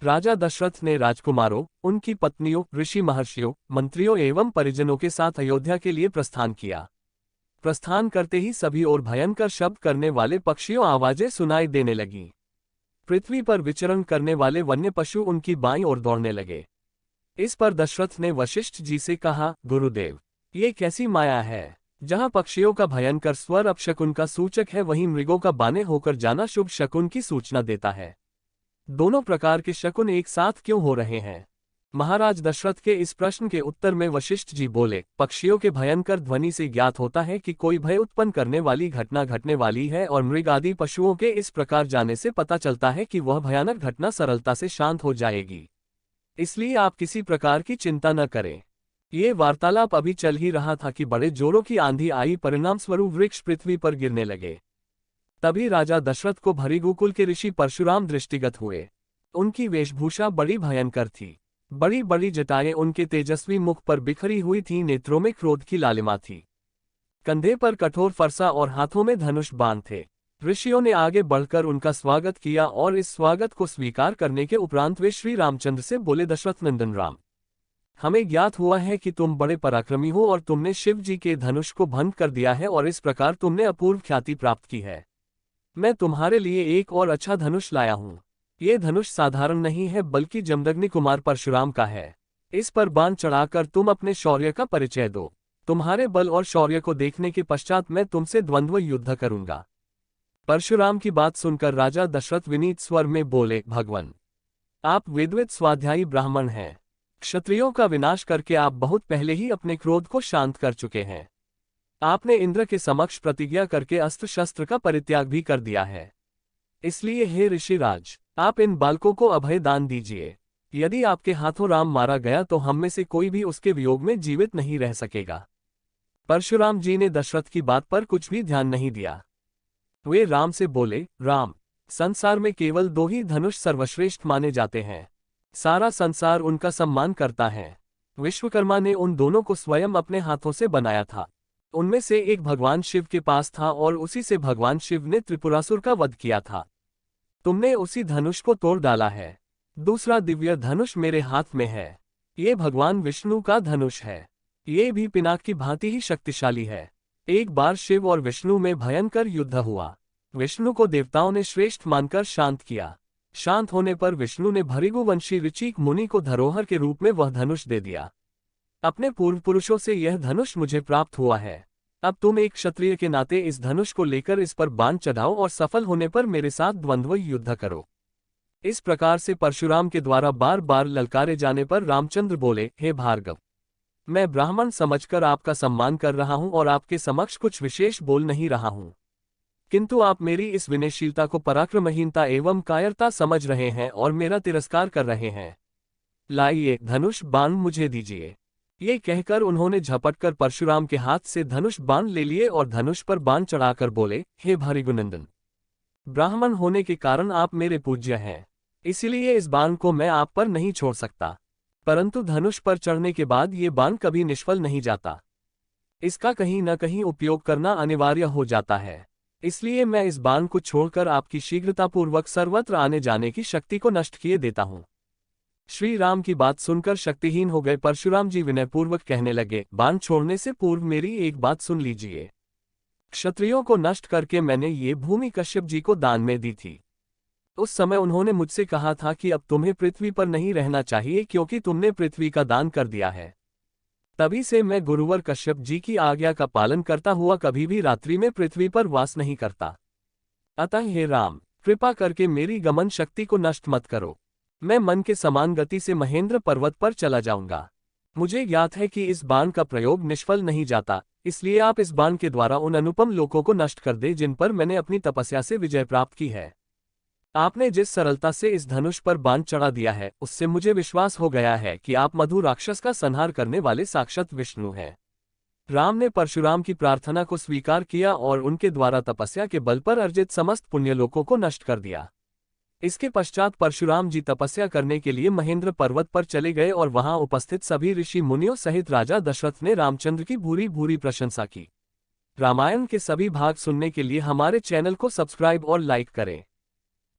राजा दशरथ ने राजकुमारों, उनकी पत्नियों, ऋषि महर्षियों, मंत्रियों एवं परिजनों के साथ अयोध्या के लिए प्रस्थान किया। प्रस्थान करते ही सभी ओर भयंकर शब्द करने वाले पक्षियों आवाजें सुनाई देने लगीं। पृथ्वी पर विचरण करने वाले वन्य पशु उनकी बाईं ओर दौड़ने लगे। इस पर दशरथ ने वशिष्ठ जी से कहा, गुरुदेव, ये कैसी माया है? जहां पक्षियों का भयंकर स्वर अपशकुन का सूचक है, वहीं मृगों का बाने होकर जाना शुभ शकुन की सूचना देता है। दोनों प्रकार के शकुन एक साथ क्यों हो रहे हैं? महाराज दशरथ के इस प्रश्न के उत्तर में वशिष्ठ जी बोले, पक्षियों के भयंकर ध्वनि से ज्ञात होता है कि कोई भय उत्पन्न करने वाली घटना घटने वाली है, और मृग आदि पशुओं के इस प्रकार जाने से पता चलता है कि वह भयानक घटना सरलता से शांत हो जाएगी। इसलिए आप किसी प्रकार की चिंता न करें। ये वार्तालाप अभी चल ही रहा था कि बड़े जोरों की आंधी आई, परिणाम स्वरूप वृक्ष पृथ्वी पर गिरने लगे। तभी राजा दशरथ को भृगुकुल के ऋषि परशुराम दृष्टिगत हुए। उनकी वेशभूषा बड़ी भयंकर थी। बड़ी बड़ी जटाएं उनके तेजस्वी मुख पर बिखरी हुई थीं, नेत्रों में क्रोध की लालिमा थी। कंधे पर कठोर फरसा और हाथों में धनुष बाण थे। ऋषियों ने आगे बढ़कर उनका स्वागत किया और इस स्वागत को स्वीकार करने के उपरांत वे श्री रामचंद्र से बोले, दशरथ नंदन राम, हमें ज्ञात हुआ है कि तुम बड़े पराक्रमी हो और तुमने शिव जी के धनुष को भंग कर दिया है और इस प्रकार तुमने अपूर्व ख्याति प्राप्त की है। मैं तुम्हारे लिए एक और अच्छा धनुष लाया हूं। ये धनुष साधारण नहीं है, बल्कि जमदग्नि कुमार परशुराम का है। इस पर बाण चढ़ाकर तुम अपने शौर्य का परिचय दो। तुम्हारे बल और शौर्य को देखने के पश्चात मैं तुमसे द्वंद्व युद्ध करूंगा। परशुराम की बात सुनकर राजा दशरथ विनीत स्वर में बोले, भगवान, आप वेदविद स्वाध्यायी ब्राह्मण हैं। क्षत्रियों का विनाश करके आप बहुत पहले ही अपने क्रोध को शांत कर चुके हैं। आपने इंद्र के समक्ष प्रतिज्ञा करके अस्त्र शस्त्र का परित्याग भी कर दिया है। इसलिए हे ऋषिराज, आप इन बालकों को अभय दान दीजिए। यदि आपके हाथों राम मारा गया तो हम में से कोई भी उसके वियोग में जीवित नहीं रह सकेगा। परशुराम जी ने दशरथ की बात पर कुछ भी ध्यान नहीं दिया। वे राम से बोले, राम, संसार में केवल दो ही धनुष सर्वश्रेष्ठ माने जाते हैं। सारा संसार उनका सम्मान करता है। विश्वकर्मा ने उन दोनों को स्वयं अपने हाथों से बनाया था। उनमें से एक भगवान शिव के पास था और उसी से भगवान शिव ने त्रिपुरासुर का वध किया था। तुमने उसी धनुष को तोड़ डाला है। दूसरा दिव्य धनुष मेरे हाथ में है। ये भगवान विष्णु का धनुष है। ये भी पिनाक की भांति ही शक्तिशाली है। एक बार शिव और विष्णु में भयंकर युद्ध हुआ। विष्णु को देवताओं ने श्रेष्ठ मानकर शांत किया। शांत होने पर विष्णु ने भृगुवंशी ऋचिक मुनि को धरोहर के रूप में वह धनुष दे दिया। अपने पूर्व पुरुषों से यह धनुष मुझे प्राप्त हुआ है। अब तुम एक क्षत्रिय के नाते इस धनुष को लेकर इस पर बाण चढ़ाओ और सफल होने पर मेरे साथ द्वंद्व युद्ध करो। इस प्रकार से परशुराम के द्वारा बार बार ललकारे जाने पर रामचंद्र बोले, हे भार्गव, मैं ब्राह्मण समझकर आपका सम्मान कर रहा हूं और आपके समक्ष कुछ विशेष बोल नहीं रहा हूं, किंतु आप मेरी इस विनयशीलता को पराक्रमहीनता एवं कायरता समझ रहे हैं और मेरा तिरस्कार कर रहे हैं। लाइए, धनुष बाण मुझे दीजिए। ये कहकर उन्होंने झपटकर परशुराम के हाथ से धनुष बाण ले लिए और धनुष पर बाण चढ़ाकर बोले, हे भृगुनंदन, ब्राह्मण होने के कारण आप मेरे पूज्य हैं, इसलिए इस बाण को मैं आप पर नहीं छोड़ सकता। परंतु धनुष पर चढ़ने के बाद ये बाण कभी निष्फल नहीं जाता। इसका कहीं न कहीं उपयोग करना अनिवार्य हो जाता है। इसलिए मैं इस बाण को छोड़कर आपकी शीघ्रतापूर्वक सर्वत्र आने जाने की शक्ति को नष्ट किए देता हूं। श्री राम की बात सुनकर शक्तिहीन हो गए परशुराम जी विनयपूर्वक कहने लगे, बाण छोड़ने से पूर्व मेरी एक बात सुन लीजिए। क्षत्रियों को नष्ट करके मैंने ये भूमि कश्यप जी को दान में दी थी। उस समय उन्होंने मुझसे कहा था कि अब तुम्हें पृथ्वी पर नहीं रहना चाहिए क्योंकि तुमने पृथ्वी का दान कर दिया है। तभी से मैं गुरुवर कश्यप जी की आज्ञा का पालन करता हुआ कभी भी रात्रि में पृथ्वी पर वास नहीं करता। अतः हे राम, कृपा करके मेरी गमन शक्ति को नष्ट मत करो। मैं मन के समान गति से महेंद्र पर्वत पर चला जाऊंगा। मुझे ज्ञात है कि इस बाण का प्रयोग निष्फल नहीं जाता, इसलिए आप इस बाण के द्वारा उन अनुपम लोकों को नष्ट कर दे जिन पर मैंने अपनी तपस्या से विजय प्राप्त की है। आपने जिस सरलता से इस धनुष पर बाण चढ़ा दिया है, उससे मुझे विश्वास हो गया है कि आप मधु राक्षस का संहार करने वाले साक्षात विष्णु हैं। राम ने परशुराम की प्रार्थना को स्वीकार किया और उनके द्वारा तपस्या के बल पर अर्जित समस्त पुण्यलोकों को नष्ट कर दिया। इसके पश्चात परशुराम जी तपस्या करने के लिए महेंद्र पर्वत पर चले गए और वहां उपस्थित सभी ऋषि मुनियों सहित राजा दशरथ ने रामचंद्र की भूरी भूरी प्रशंसा की। रामायण के सभी भाग सुनने के लिए हमारे चैनल को सब्सक्राइब और लाइक करें।